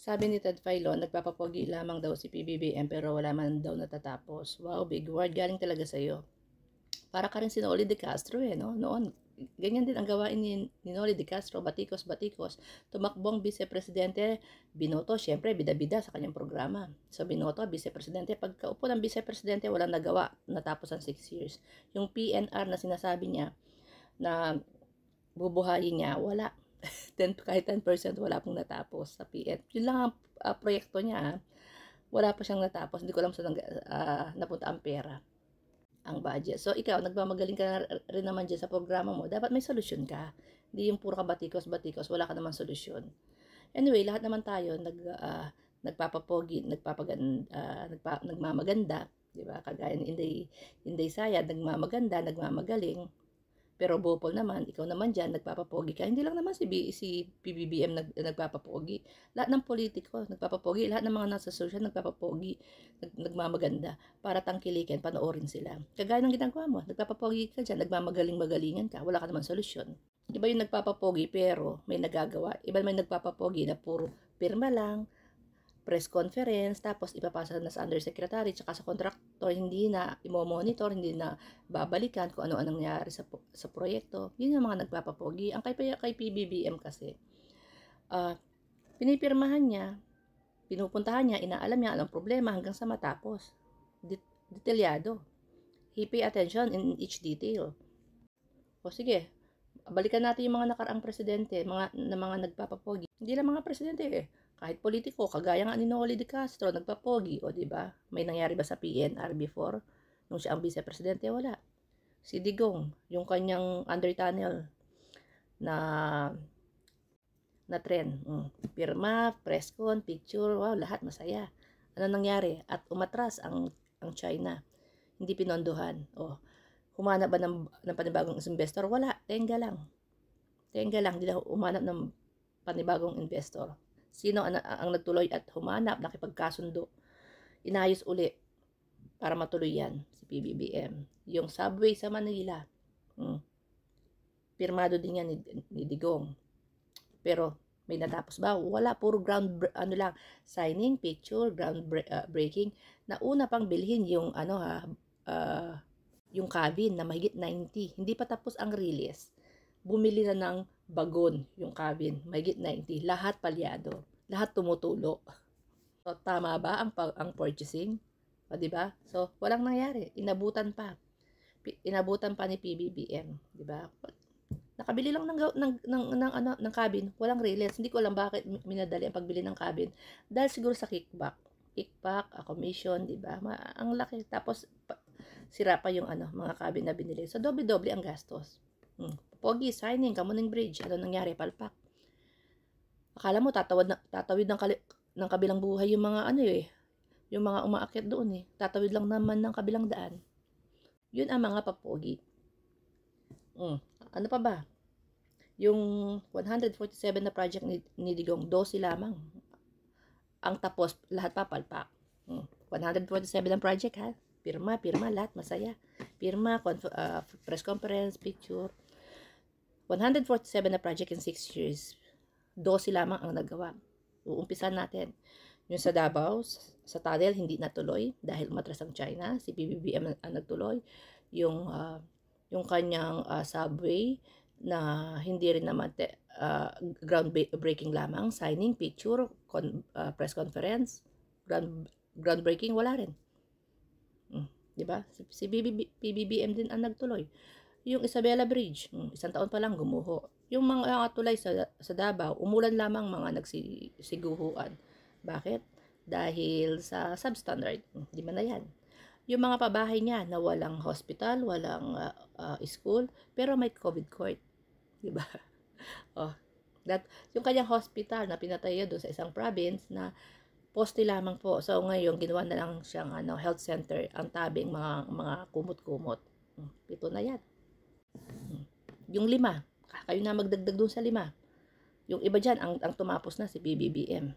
Sabi ni Ted Filon, nagpapapogi lamang daw si PBBM pero wala man daw natatapos. Wow, big word. Galing talaga sa'yo. Para ka rin si Noli de Castro no? Noon, ganyan din ang gawain ni Noli de Castro, batikos-batikos. Tumakbong vice-presidente, binoto, syempre, bida-bida sa kanyang programa. So, binoto, vice-presidente. Pagkaupo ng vice-presidente, walang nagawa, natapos ang 6 years. Yung PNR na sinasabi niya, na bubuhayin niya, wala. 10, kahit 10% wala pong natapos sa PN. Yun lang ang proyekto niya. Wala pa siyang natapos. Hindi ko alam saan napunta ang pera, ang budget. So, ikaw, nagmamagaling ka rin naman dyan sa programa mo. Dapat may solusyon ka. Hindi yung puro ka batikos-batikos, wala ka naman solusyon. Anyway, lahat naman tayo nagpapapogi, nagmamaganda, di ba? Kagaya ni Inday Sayad, nagmamaganda, nagmamagaling. Pero Bopol naman, ikaw naman dyan, nagpapapogi ka. Hindi lang naman si PBBM nagpapapogi. Lahat ng politiko nagpapapogi. Lahat ng mga nasa social nagpapapogi. Nagmamaganda. Para tangkilikin, panoorin sila. Kagaya ng ginagawa mo, nagpapapogi ka dyan, nagmamagaling-magalingan ka, wala ka naman solusyon. Iba yung nagpapapogi pero may nagagawa. Iba may nagpapapogi na puro pirma lang, press conference, tapos ipapasa na sa undersecretary, tsaka sa contractor, hindi na imo-monitor, hindi na babalikan kung ano anong nangyari sa proyekto. Yun yung mga nagpapapogi. Ang kay PBBM kasi, pinipirmahan niya, pinupuntahan niya, inaalam niya anong problema hanggang sa matapos. Detalyado. He pay attention in each detail. O sige, balikan natin yung mga nakaraang presidente, mga nagpapapogi. Hindi lang mga presidente kahit politiko, kagaya nga ni Noli de Castro, nagpapogi, o di ba? May nangyari ba sa PNR before? Nung siya ang vice-presidente, wala. Si Digong, yung kanyang under tunnel na trend. Pirma, press con, picture, wow, lahat masaya. Ano nangyari? At umatras ang China. Hindi pinondohan. Humanap ba ng panibagong investor? Wala. Tenga lang. Hindi na humanap ng panibagong investor. Sino ang nagtuloy at humanap, nakipagkasundo, inayos uli para matuloy yan, si PBBM. Yung subway sa Manila, pirmado din yan ni Digong. Pero may natapos ba? Wala, puro signing, picture, breaking. Nauna pang bilhin yung yung cabin na mahigit 90. Hindi pa tapos ang release. Bumili na ng bagon yung cabin, mahigit 90. Lahat palyado. Lahat tumutulo. So, tama ba ang purchasing? O, diba? So, walang nangyari. Inabutan pa ni PBBM. Diba? Nakabili lang ng cabin. Walang release. Hindi ko alam bakit minadali ang pagbili ng cabin. Dahil siguro sa kickback, commission, diba? Ang laki. Tapos, sira pa yung mga cabin na binili. So, doble-doble ang gastos. Pogi, signing, Kamuning Bridge. Ano nangyari? Palpak. Akala mo, tatawid ng kabilang buhay yung mga yung mga umaakyat doon Tatawid lang naman ng kabilang daan. Yun ang mga papogi. Ano pa ba? Yung 147 na project ni Digong, 12 lamang. Ang tapos, lahat pa palpak. 147 ang project ha. Pirma, lahat masaya. Pirma, press conference, picture. 147 na project in 6 years. 12 lamang ang nagawa. Uumpisan natin. Yung sa Davao, sa tunnel, hindi natuloy dahil umatras ang China. Si PBBM ang nagtuloy. Yung kanyang subway na hindi rin naman groundbreaking lamang. Signing, picture, press conference, groundbreaking, wala rin. Diba? Si PBBM din ang nagtuloy. Yung Isabela Bridge, 1 taon pa lang gumuho. Yung mga tulay sa Davao, umulan lamang mga nagsiguhuan. Bakit? Dahil sa substandard. Di man na yan. Yung mga pabahay niya na walang hospital, walang school, pero may COVID court. Diba? Yung kanyang hospital na pinatayo doon sa isang province na poste lamang po. So ngayon, ginawa na lang siyang health center, ang tabing mga kumot-kumot. 7 na yan. Yung 5, kayo na magdagdag doon sa 5. Yung iba dyan, ang tumapos na si PBBM.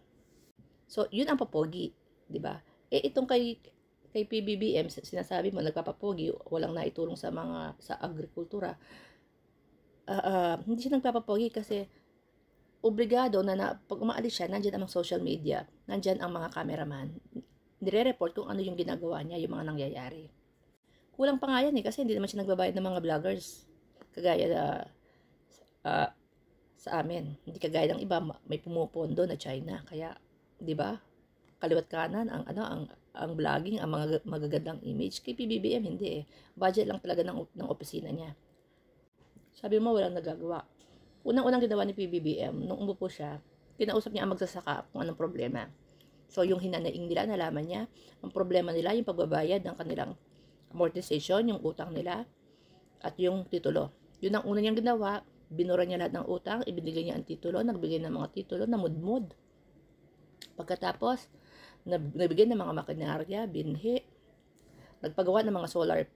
So, yun ang papogi, di ba? Itong kay PBBM, sinasabi mo, nagpapapogi, walang naitulong sa agrikultura. Hindi siya nagpapapogi kasi obligado pag umaalis siya, nandyan ang social media, nandyan ang mga cameraman. Nire-report kung ano yung ginagawa niya, yung mga nangyayari. Kulang pa nga yan kasi hindi naman siya nagbabayad ng mga vloggers. Kagaya sa amin. Hindi kagaya ng iba, may pumupondo na China. Kaya, di ba? Kaliwat kanan ang vlogging, ang mga magagandang image. Kay PBBM hindi eh. Budget lang talaga ng opisina niya. Sabi mo walang nagagawa. Unang-unang ginawa ni PBBM nung umupo siya, kinausap niya ang magsasaka kung anong problema. So yung hinanaing nila, nalaman niya, ang problema nila yung pagbabayad ng kanilang amortization, yung utang nila, at yung titulo. Yun ang una niyang ginawa, binura niya lahat ng utang, ibinigay niya ang titulo, nagbigay ng mga titulo na mudmud. Pagkatapos, nagbigay ng mga makinarya, binhi, nagpagawa ng mga solar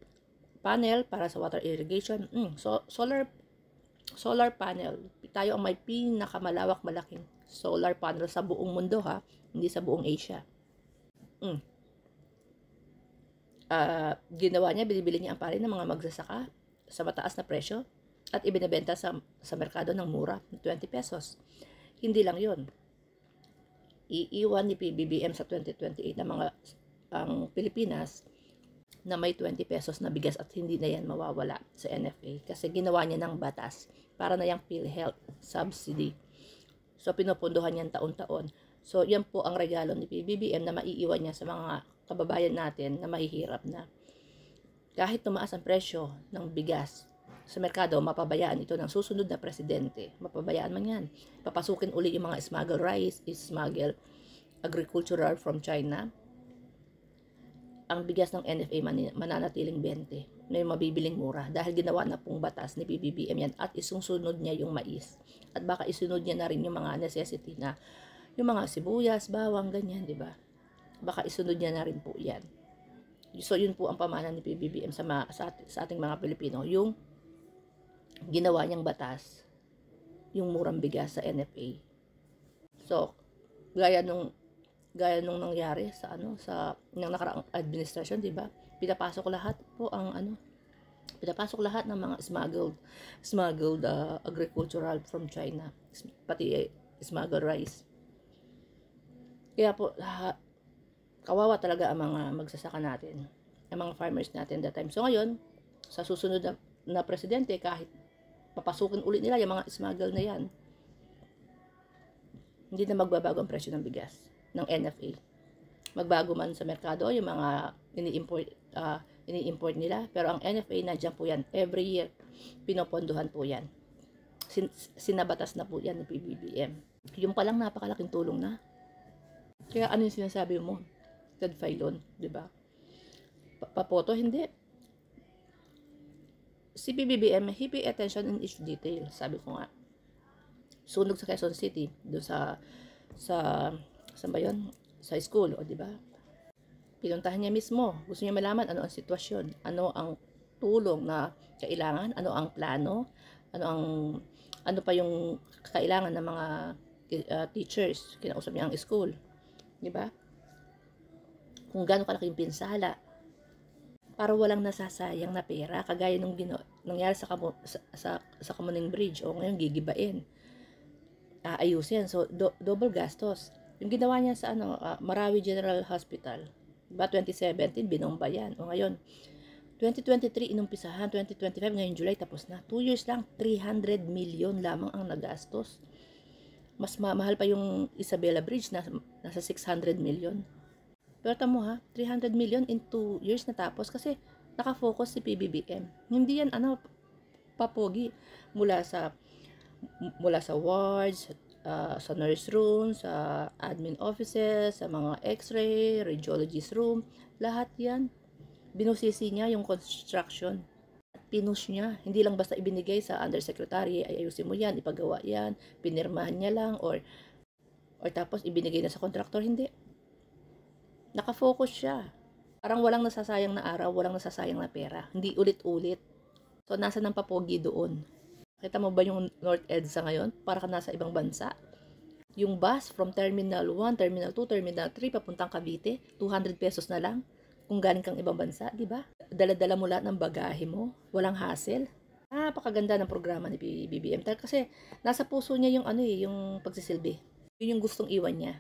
panel para sa water irrigation. So, solar panel. Tayo ang may pinakamalawak malaking solar panel sa buong mundo ha, hindi sa buong Asia. Ginawa niya, binibili niya ang pari ng mga magsasaka sa mataas na presyo at ibinebenta sa merkado ng mura, 20 pesos. Hindi lang yon. Iiwan ni PBBM sa 2028 ang Pilipinas na may 20 pesos na bigas at hindi na yan mawawala sa NFA kasi ginawa niya ng batas para na yung PhilHealth subsidy. So, pinupunduhan niyan taon-taon. So, yan po ang regalo ni PBBM na maiiwan niya sa mga kababayan natin na mahihirap na. Kahit tumaas ang presyo ng bigas sa merkado, mapabayaan ito ng susunod na presidente. Mapabayaan man yan. Papasukin uli yung mga smuggle rice, smuggle agricultural from China. Ang bigas ng NFA mananatiling 20 na yung mabibiling mura dahil ginawa na pong batas ni PBBM yan at isunod niya yung mais. At baka isunod niya na rin yung mga necessity na yung mga sibuyas, bawang, ganyan, di ba? Baka isunod niya na rin po yan. So, yun po ang pamana ni PBBM sa ating mga Pilipino. Yung ginawa niyang batas, yung murang bigas sa NFA. So, gaya nung nangyari sa nang nakaraang administrasyon, di ba? Pinapasok lahat ng mga smuggled agricultural from China, pati smuggled rice. Kaya po kawawa talaga ang mga magsasaka natin, ang mga farmers natin that time. So ngayon, sa susunod na presidente, kahit papasukin ulit nila yung mga smuggle na yan, hindi na magbabago ang presyo ng bigas ng NFA. Magbago man sa merkado yung mga ini-import nila, pero ang NFA nandiyan po yan every year, pinopondohan po yan. Sinabatas na po yan ng PBBM. Yung palang napakalaking tulong na. Kaya ano yung sinasabi mo? Ted Filon, di ba? Papoto, hindi. Si PBBM, he pay attention in each detail. Sabi ko nga. Sunog sa Quezon City, doon saan ba yun? Sa school, o di ba? Pinuntahan niya mismo. Gusto niya malaman ano ang sitwasyon, ano ang tulong na kailangan, ano ang plano, ano pa yung kailangan ng mga teachers. Kinausap niya ang school, di ba? Kung gaano kalaki yung pinsala para walang nasasayang na pera kagaya nung nangyari sa Kamuning Bridge o ngayon gigibain. Ayusin. So, double gastos. Yung ginawa niya sa Marawi General Hospital, diba, 2017, binomba yan. O ngayon, 2023, inumpisahan, 2025, ngayon July, tapos na. 2 years lang, 300 million lamang ang nagastos. Mas mahal pa yung Isabela Bridge, nasa 600 million. Pero tamo ha, 300 million in 2 years natapos kasi nakafocus si PBBM. Hindi yan, papogi mula sa wards, sa nurse room, sa admin offices, sa mga x-ray, radiologist room, lahat yan. Binusisi niya yung construction. Pinush niya. Hindi lang basta ibinigay sa undersecretary, ay ayusin mo yan, ipagawa yan, pinirmahan niya lang, or tapos ibinigay na sa contractor. Hindi. Nakafocus siya. Parang walang nasasayang na araw, walang nasasayang na pera. Hindi ulit-ulit. So, nasa ng papogi doon. Kita mo ba yung North EDSA ngayon? Para ka nasa ibang bansa. Yung bus from Terminal 1, Terminal 2, Terminal 3, papuntang Cavite, 200 pesos na lang. Kung galing kang ibang bansa, di ba? Dala-dala mo lahat ng bagahe mo. Walang hassle. Napakaganda ng programa ni BBM kasi nasa puso niya yung ano yung pagsisilbi. Yun yung gustong iwan niya.